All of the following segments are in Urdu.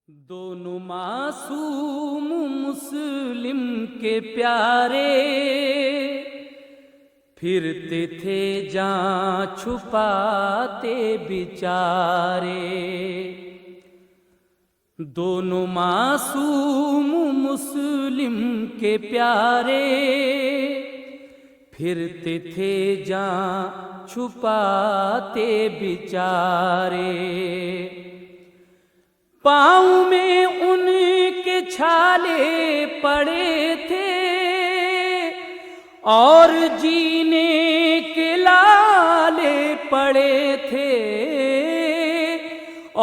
دونوں معصوم مسلم کے پیارے پھرتے تھے جان چھپاتے بیچارے۔ دونوں معصوم مسلم کے پیارے پھرتے تھے جان چھپاتے بیچارے۔ پاؤں میں ان کے چھالے پڑے تھے اور جینے کے لالے پڑے تھے،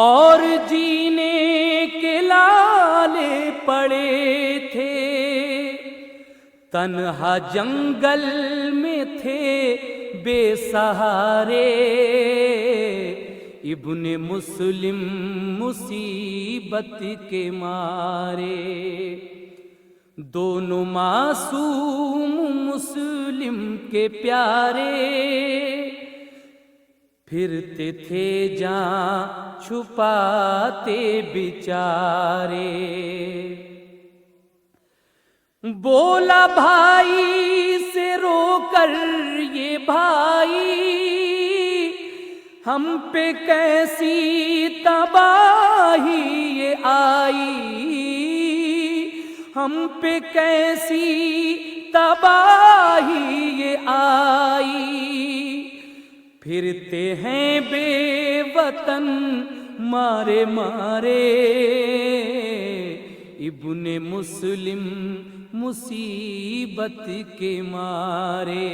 اور جینے کے لالے پڑے تھے۔ تنہا جنگل میں تھے بے سہارے، ابن مسلم مصیبت کے مارے۔ دونوں معصوم مسلم کے پیارے پھرتے تھے جان چھپاتے بیچارے۔ بولا بھائی سے رو کر یہ بھائی، ہم پہ کیسی تباہی یہ آئی، ہم پہ کیسی تباہی یہ آئی۔ پھرتے ہیں بے وطن مارے مارے، ابن مسلم مصیبت کے مارے۔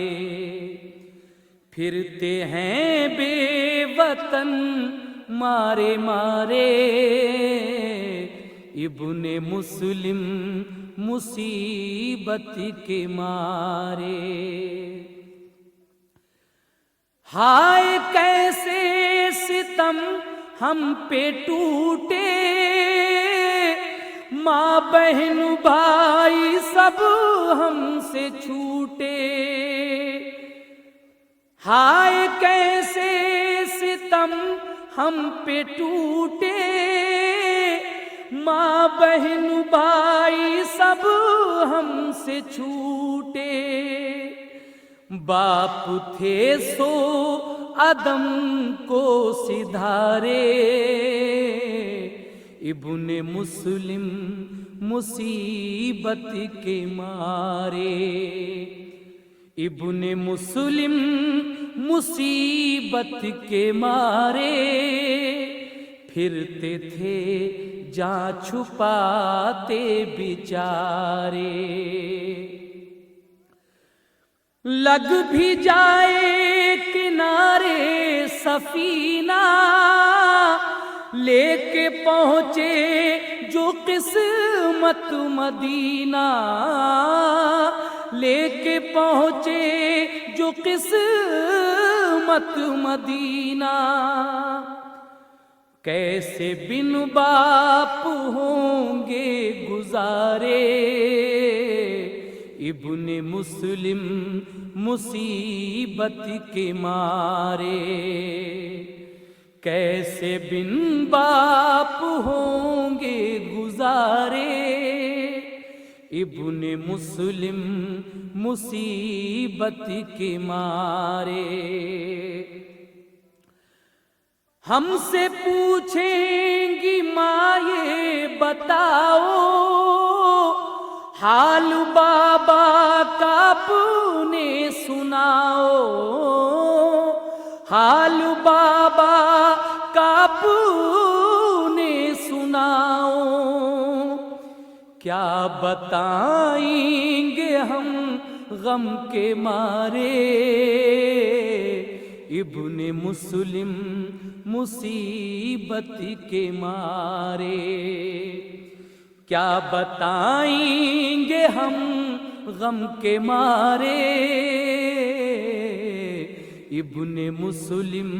پھرتے ہیں بے وطن مارے مارے، ابن مسلم مصیبت کے مارے۔ ہائے کیسے ستم ہم پہ ٹوٹے، ماں بہن بھائی سب ہم سے چھوٹے۔ ہائے کیسے ستم ہم پہ ٹوٹے، ماں بہن بھائی سب ہم سے چھوٹے۔ باپ تھے سو عدم کو سدھارے، ابن مسلم مصیبت کے مارے۔ ابن مسلم مصیبت کے مارے پھرتے تھے جان چھپاتے بیچارے۔ لگ بھی جائے کنارے سفینہ، لے کے پہنچے جو قسمت مدینہ، لے کے پہنچے جو قسمت مدینہ۔ کیسے بن باپ ہوں گے گزارے، ابن مسلم مصیبت کے مارے۔ کیسے بن باپ ہوں گے گزارے، ابن مسلم مصیبت کے مارے۔ ہم سے پوچھیں گی ماں یہ بتاؤ، حال بابا کا اپنے سناؤ، حال بابا کا اپنے سناؤ۔ کیا بتائیں گے ہم غم کے مارے، ابن مسلم مصیبت کے مارے۔ کیا بتائیں گے ہم غم کے مارے، ابن مسلم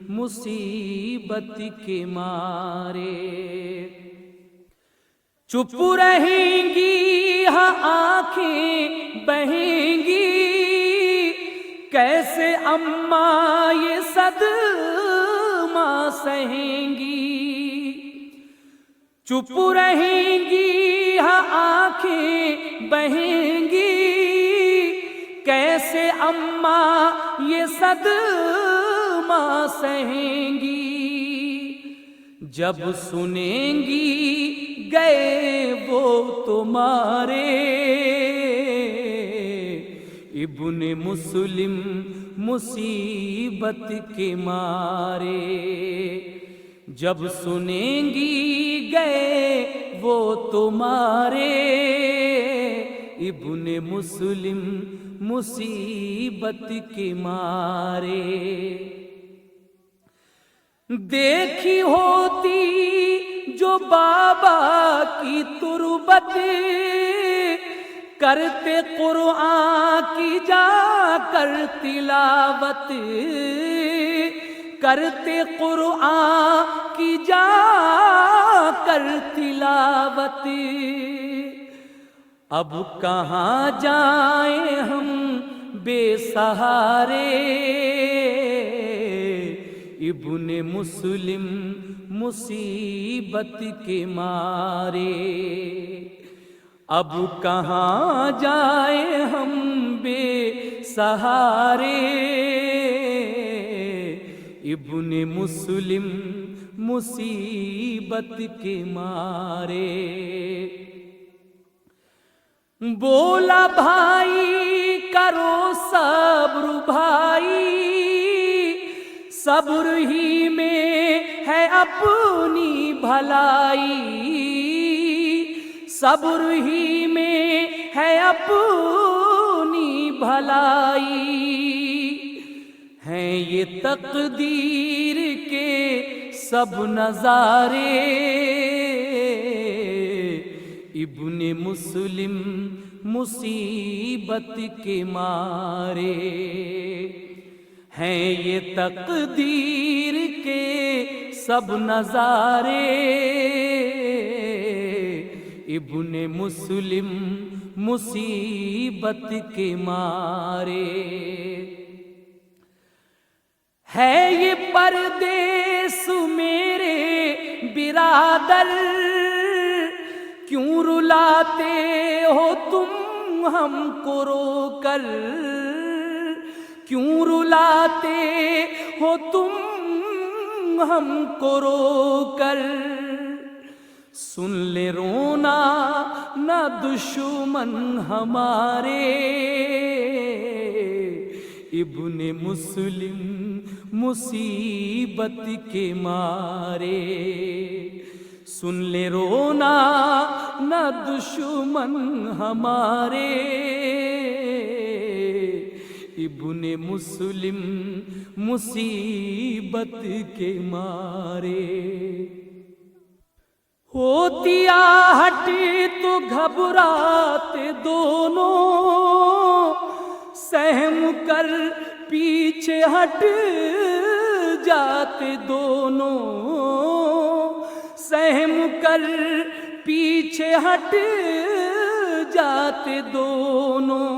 مصیبت کے مارے۔ چپ رہیں گی ہاں آنکھیں بہیں گی، کیسے اماں یہ صدمہ سہیں گی۔ چپ رہیں گی ہاں آنکھیں بہیں گی، کیسے اماں یہ صدمہ سہیں گی، جب سنیں گی گئے وہ تمہارے ابن مسلم مصیبت کے مارے، جب سنیں گی گئے وہ تمہارے ابن مسلم مصیبت کے مارے، دیکھی ہوتی جو بابا کی تربت، کرتے قرآن کی جا کر تلاوت، کرتے قرآن کی جا کر تلاوت، اب کہاں جائیں ہم بے سہارے ابن مسلم مصیبت کے مارے، اب کہاں جائیں ہم بے سہارے ابن مسلم مصیبت کے مارے، بولا بھائی کرو صبر بھائی، صبر ہی میں ہے اپنی بھلائی، صبر ہی میں ہے اپنی بھلائی، ہیں یہ تقدیر کے سب نظارے ابن مسلم مصیبت کے مارے، ہیں یہ تقدیر کے سب نظارے ابن مسلم مصیبت کے مارے، ہے یہ پردیس میرے برادر، کیوں رلاتے ہو تم ہم کو رو کر، کیوں رلاتے ہو تم ہم کو رو کر، سن لے رونا نہ دشمن ہمارے ابن مسلم مصیبت کے مارے، سن لے رونا نہ دشمن ہمارے ابن مسلم مصیبت کے مارے، ہوتی آہٹ تو گھبراتے دونوں، سہم کر پیچھے ہٹ جاتے دونوں، سہم کر پیچھے ہٹ جاتے دونوں،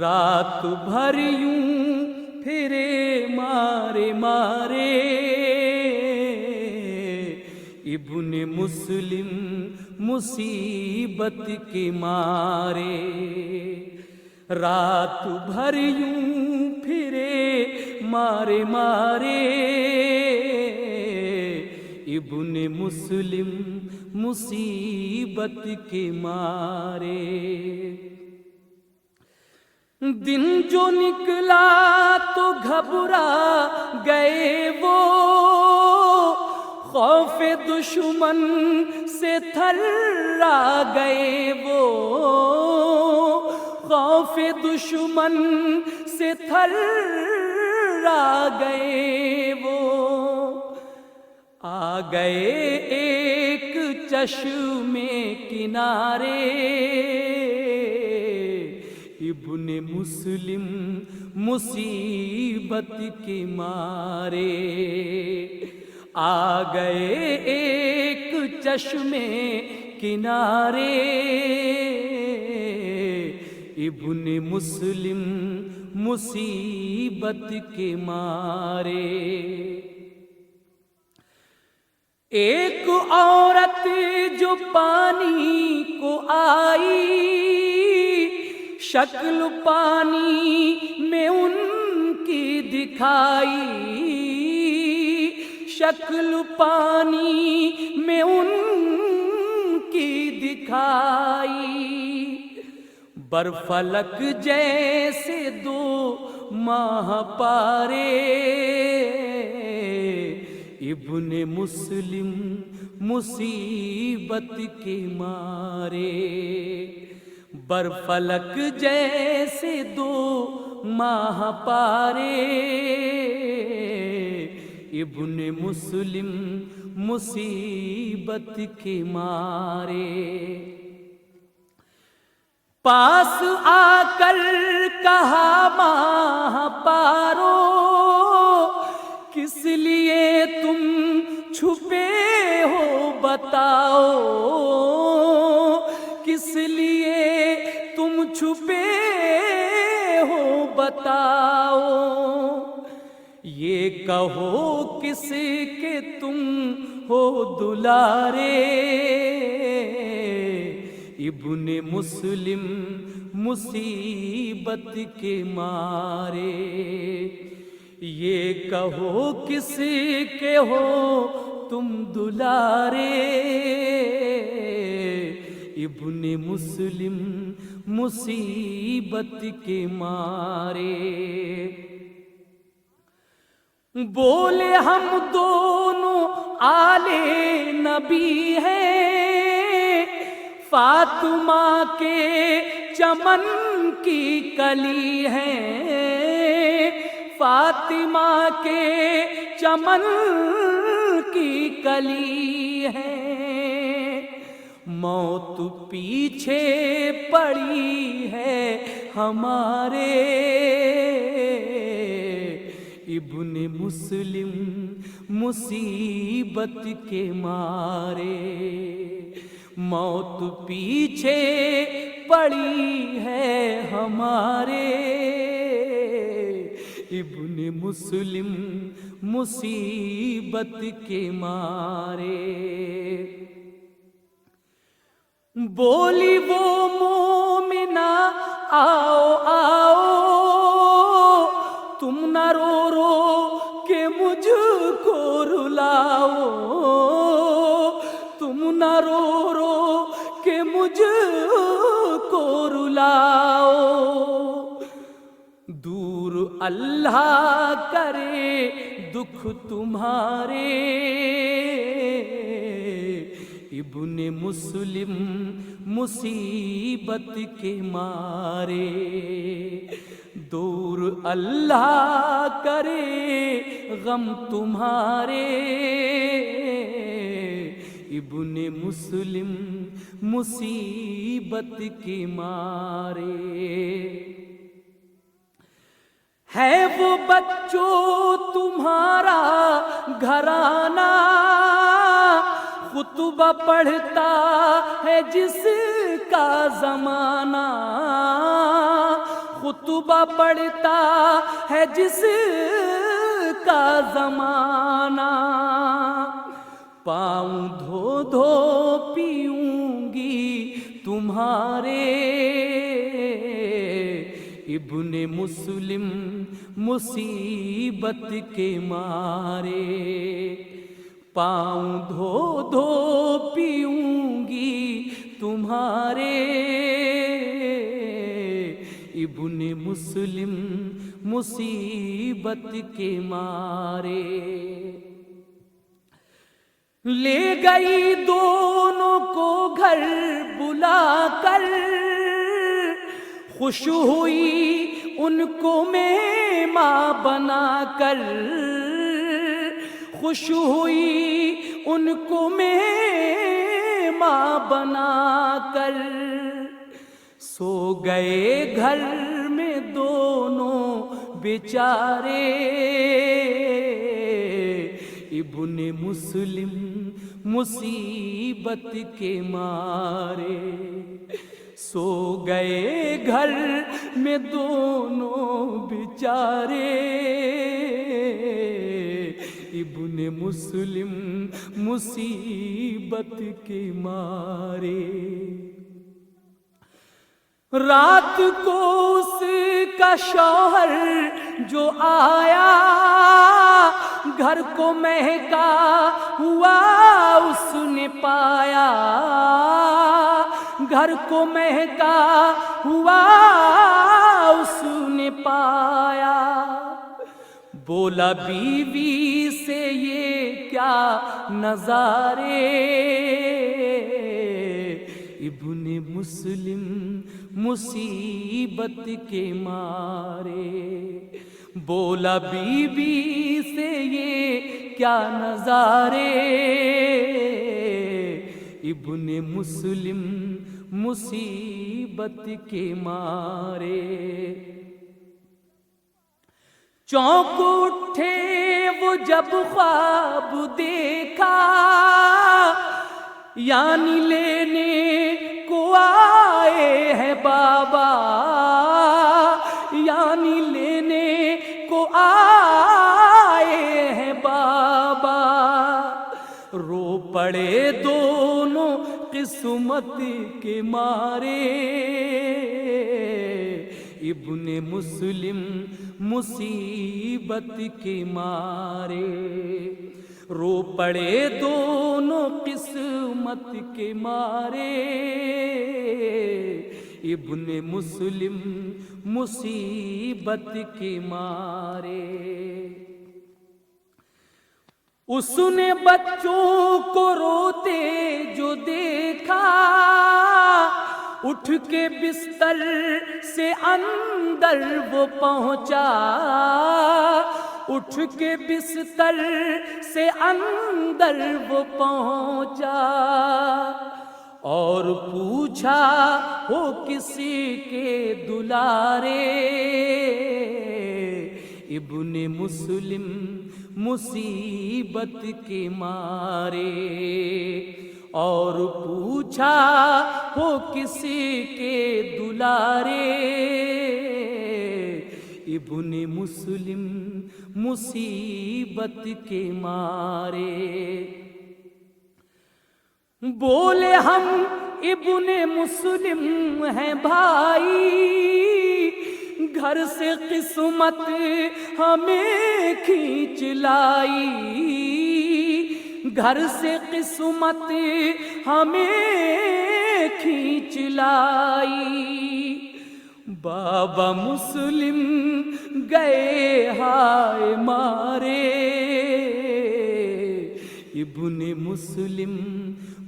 رات بھر یوں پھرے مارے مارے ابن مسلم مصیبت کے مارے، رات بھر یوں پھرے مارے مارے ابن مسلم مصیبت کے مارے، دن جو نکلا تو گھبرا گئے وہ، خوف دشمن سے تھرا گئے وہ، خوف دشمن سے تھرا گئے وہ، آ گئے ایک چشمے کنارے ابن مسلم مصیبت کے مارے، آ گئے ایک چشمے کنارے ابن مسلم مصیبت کے مارے، ایک عورت جو پانی کو آئی، شکل پانی میں ان کی دکھائی، شکل پانی میں ان کی دکھائی، برفلک جیسے دو ماہ پارے، ابن مسلم مصیبت کے مارے، برفلک جیسے دو ماہ پارے، ابن مسلم مصیبت کے مارے۔ پاس آ کر کہا ماہ پارو، کس لیے تم چھپے ہو بتاؤ، کس لیے تم چھپے ہو بتاؤ، یہ کہو کس کے تم ہو دلارے، ابن مسلم مصیبت کے مارے، یہ کہو کس کے ہو تم دلارے، ابن مسلم مصیبت کے مارے۔ بولے ہم دونوں آلے نبی ہیں، فاطمہ کے چمن کی کلی ہے، فاطمہ کے چمن کی کلی ہے، موت پیچھے پڑی ہے ہمارے، ابن مسلم مصیبت کے مارے، موت پیچھے پڑی ہے ہمارے، ابن مسلم مصیبت کے مارے۔ بولی وہ مومنہ آؤ آؤ، تم نہ رو رو کہ مجھ کو رلاؤ، تم نہ رو رو کہ مجھ کو رلاؤ، دور اللہ کرے دکھ تمہارے، ابن مسلم مصیبت کے مارے، دور اللہ کرے غم تمہارے، ابن مسلم مصیبت کے مارے۔ ہے وہ بچوں تمہارا گھرانہ، خطبہ پڑھتا ہے جس کا زمانہ، خطبہ پڑھتا ہے جس کا زمانہ، پاؤں دھو دھو پیوں گی تمہارے، ابن مسلم مصیبت کے مارے، پاؤں دھو دھو پیوں گی تمہارے، ابن مسلم مصیبت کے مارے۔ لے گئی دونوں کو گھر بلا کر، خوش ہوئی ان کو ماں بنا کر، خوش ہوئی ان کو ماں بنا کر، سو گئے گھر میں دونوں بیچارے، ابن مسلم مصیبت کے مارے، سو گئے گھر میں دونوں بیچارے، ابن مسلم مصیبت کے مارے. رات کو اس کا شوہر جو آیا گھر کو مہکا ہوا اس نے پایا. گھر کو مہکا ہوا اس نے پایا. بولا بیوی سے یہ کیا نظارے. ابن مسلم مصیبت کے مارے. بولا بیوی سے یہ کیا نظارے. ابن مسلم مصیبت کے مارے. چونک اٹھے وہ جب خواب دیکھا یعنی لینے کو آئے ہیں بابا. یعنی لینے کو آئے ہیں بابا. رو پڑے دونوں قسمت کے مارے. ابن مسلم مصیبت کے مارے. رو پڑے دونوں قسمت کے مارے. ابن مسلم مصیبت کے مارے. اس نے بچوں کو روتے جو دیکھا اٹھ کے بستر سے اندر وہ پہنچا. اٹھ کے بستر سے اندر وہ پہنچا اور پوچھا ہو کسی کے دلارے. ابن مسلم مصیبت کے مارے. اور پوچھا ہو کسی کے دلارے. ابن مسلم مصیبت کے مارے. بولے ہم ابن مسلم ہیں بھائی گھر سے قسمت ہمیں کھینچ لائی. گھر سے قسمت ہمیں کھینچ لائی. بابا مسلم گئے ہائے مارے. ابن مسلم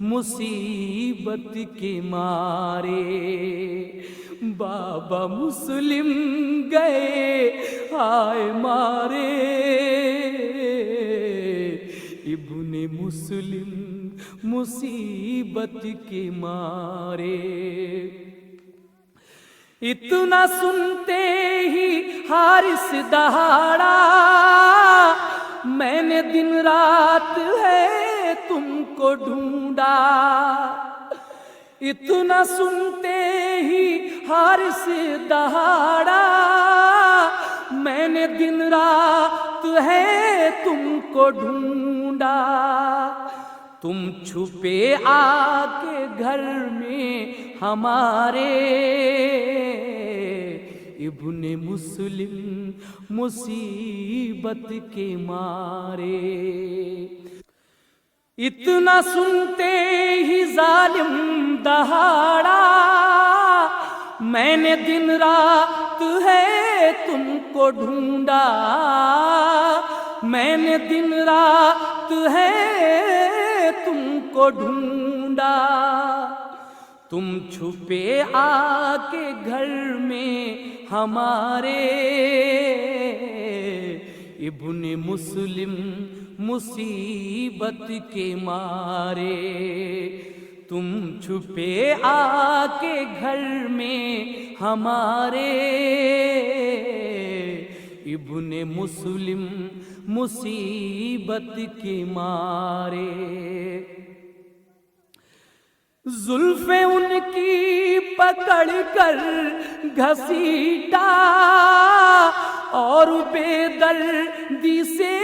مصیبت کے مارے. بابا مسلم گئے ہائے مارے. ابن مسلم مصیبت کے مارے. اتنا سنتے ہی حارث دہاڑا میں نے دن رات ہے تم کو ڈھونڈا. اتنا سنتے ہی حارث دہاڑا میں نے دن رات ہے تم کو ڈھونڈا. تم چھپے آ کے گھر میں ہمارے. ابن مسلم مصیبت کے مارے. اتنا سنتے ہی ظالم دہاڑا میں نے دن رات ہے تم کو ڈھونڈا. میں نے دن رات ہے تم کو ڈھونڈا. تم چھپے آ کے گھر میں ہمارے. ابن مسلم مصیبت کے مارے. تم چھپے آ کے گھر میں ہمارے. ابن مسلم مصیبت کے مارے. زلفیں ان کی پکڑ کر گھسیٹا اور بے دردی سے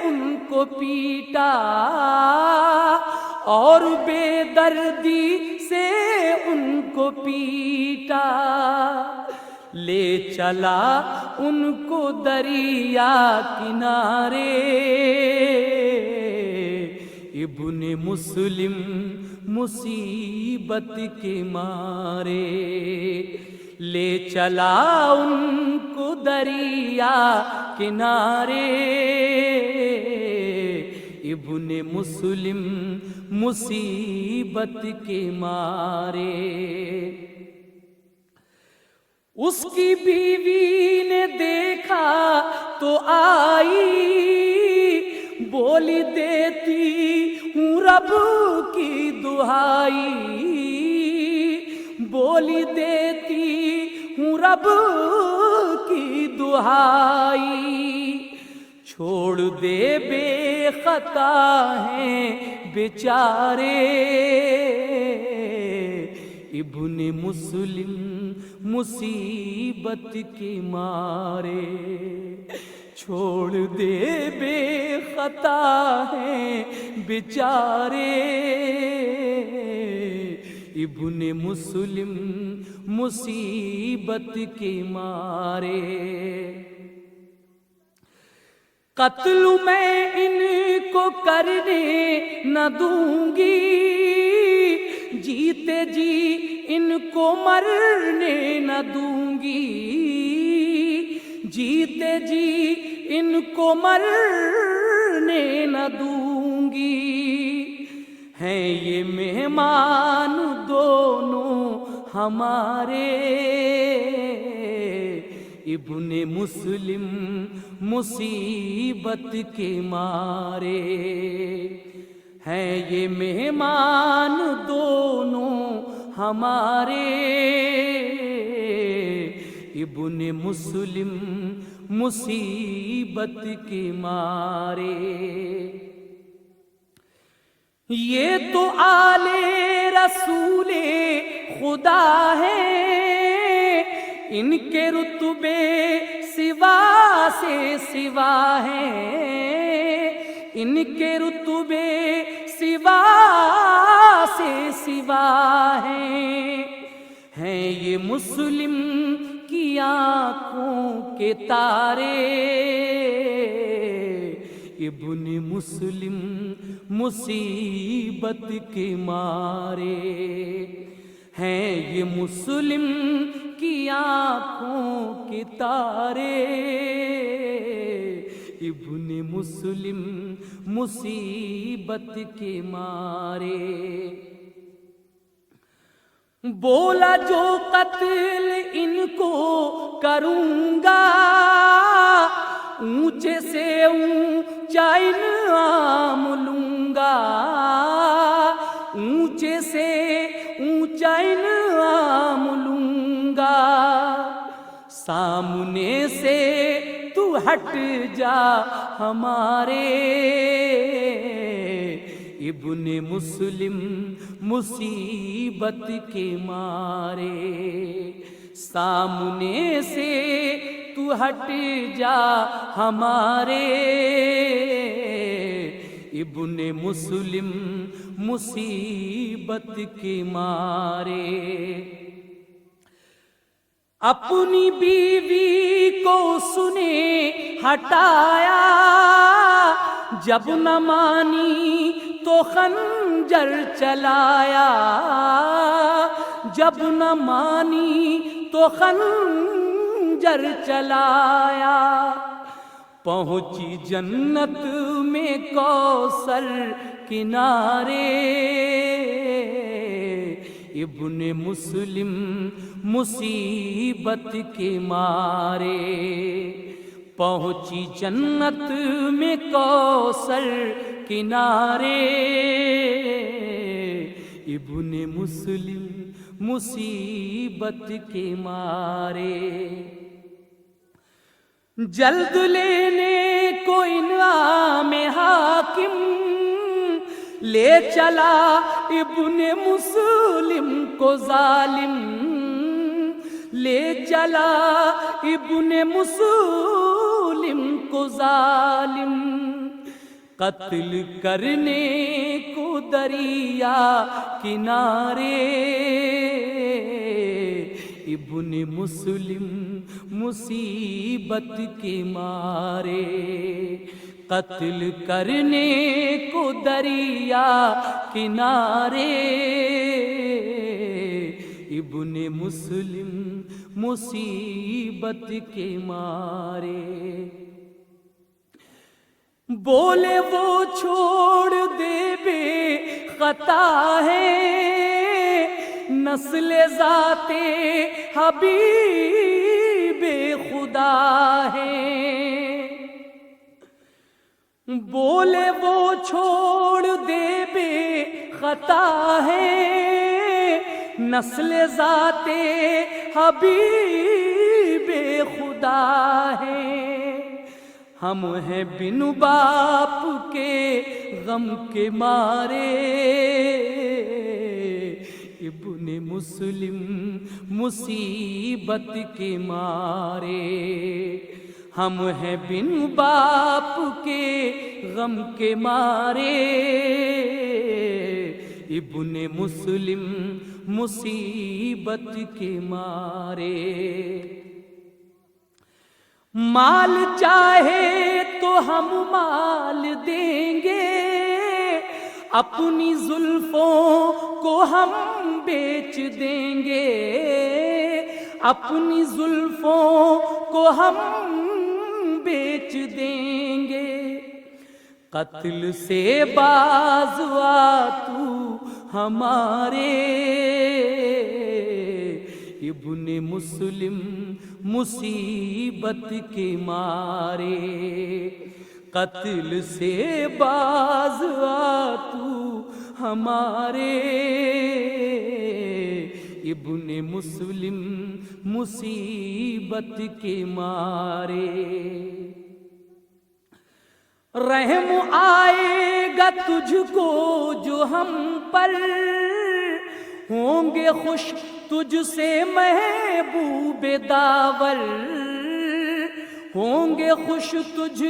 ان کو پیٹا، اور بے دردی سے ان کو پیٹا، لے چلا ان کو دریا کنارے، ابن مسلم مصیبت کے مارے، لے چلا ان کو دریا کنارے، ابن مسلم مصیبت کے مارے۔ اس کی بیوی نے دیکھا تو آئی، بولی دیتی ہوں رب کی دہائی، بولی دیتی ہوں رب کی دہائی، چھوڑ دے بے خطا ہیں بیچارے، ابن مسلم مصیبت کے مارے، چھوڑ دے بے خطا ہیں بیچارے، ابن مسلم مصیبت کے مارے۔ قتل میں ان کو کرنے نہ دوں گی، جیتے جی ان کو مرنے نہ دوں گی، جیتے جی ان کو مرنے نہ دوں گی، ہیں یہ مہمان دونوں ہمارے، ابن مسلم مصیبت کے مارے، ہیں یہ مہمان دونوں ہمارے، ابن مسلم مصیبت کے مارے۔ یہ تو آل رسول خدا ہے، ان کے رتبے سوا سے سوا ہیں، ان کے رتبے سوا سے سوا ہیں یہ مسلم کی آنکھوں کے تارے، ابن مسلم مصیبت کے مارے، ہیں یہ مسلم کی آنکھوں کے تارے، ابن مسلم مصیبت کے مارے۔ بولا جو قتل ان کو کروں گا، اونچے سے اونچا انعام لوں گا، اونچے سے اونچا انعام لوں گا، سامنے سے تو ہٹ جا ہمارے، ابن مسلم مصیبت کے مارے، سامنے سے تو ہٹ جا ہمارے، ابن مسلم مصیبت کے مارے۔ اپنی بیوی کو سنے ہٹایا، جب نہ مانی تو خنجر چلایا، جب نہ مانی تو خنجر چلایا، پہنچی جنت میں کوثر کنارے، ابن مسلم مصیبت کے مارے، پہنچی جنت میں کوثر کنارے، ابن مسلم مصیبت کے مارے۔ جلد لینے کو انعام حاکم لے چلا ابن مسلم کو ظالم، لے چلا ابن مسلم کو ظالم، قتل کرنے کو دریا کنارے، ابن مسلم مصیبت کے مارے، قتل کرنے کو دریا کنارے، ابن مسلم مصیبت کے مارے۔ بولے وہ چھوڑ دے بے خطا ہے، نسل ذات حبیب خدا ہے، بولے وہ چھوڑ دے بے خطا ہے، نسل ذات حبیب خدا ہے، ہم ہیں بن باپ کے غم کے مارے، ابن مسلم مصیبت کے مارے، ہم ہیں بن باپ کے غم کے مارے، ابن مسلم مصیبت کے مارے۔ مال چاہے تو ہم مال دیں گے، اپنی زلفوں کو ہم بیچ دیں گے، اپنی زلفوں کو ہم بیچ دیں گے، قتل سے باز آ تو ہمارے، ابن مسلم مصیبت کے مارے، قتل سے باز آ تو ہمارے، ابن مسلم مصیبت کے مارے۔ رحم آئے گا تجھ کو جو ہم پر، ہوں گے خوش تجھ سے محبوب داور، ہوں گے خوش تجھ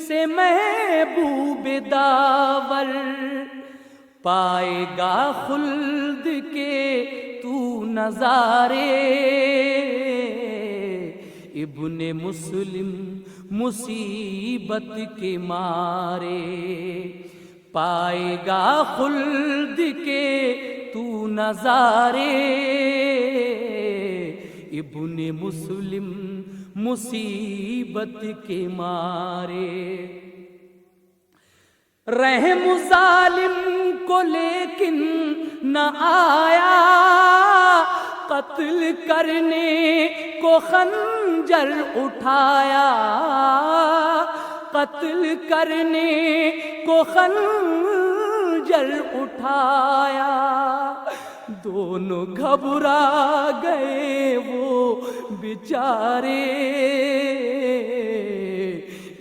سے محبوب داور، پائے گا خلد کے تو نظارے، ابن مسلم مصیبت کے مارے، پائے گا خلد کے تو نظارے، ابن مسلم مصیبت کے مارے۔ رحم ظالم کو لیکن نہ آیا، قتل کرنے کو خنجر اٹھایا، قتل کرنے کو خنجر اٹھایا، دونوں گھبرا گئے وہ بیچارے،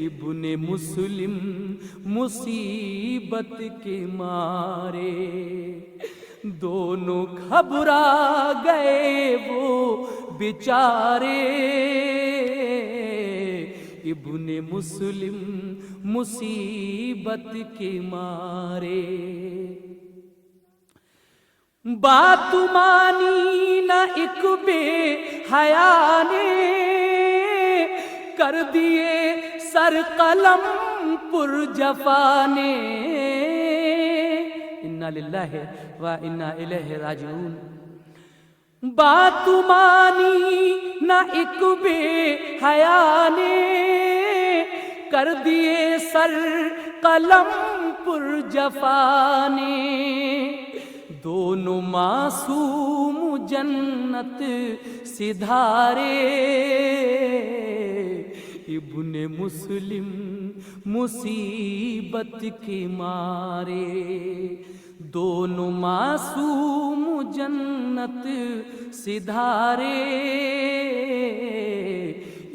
ابن مسلم مصیبت کے مارے، دونوں گھبرا گئے وہ بیچارے، ابن مسلم مصیبت کے مارے۔ بات مانی نہ ایک بے حیا نے، کر دیے سر قلم پر جفا نے، انا للہ و انا الیہ راجعون۔ بات مانی نہ ایک بے حیا نے، کر دیے سر قلم پر جفا نے، دونوں معصوم جنت سدھارے، ابن مسلم مصیبت کے مارے، دونوں معصوم جنت سدھارے،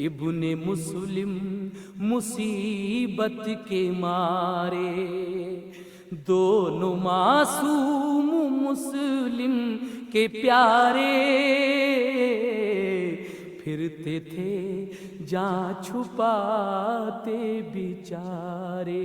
ابن مسلم مصیبت کے مارے، دونوں معصوم مسلم کے پیارے، پھرتے تھے جان چھپاتے بیچارے.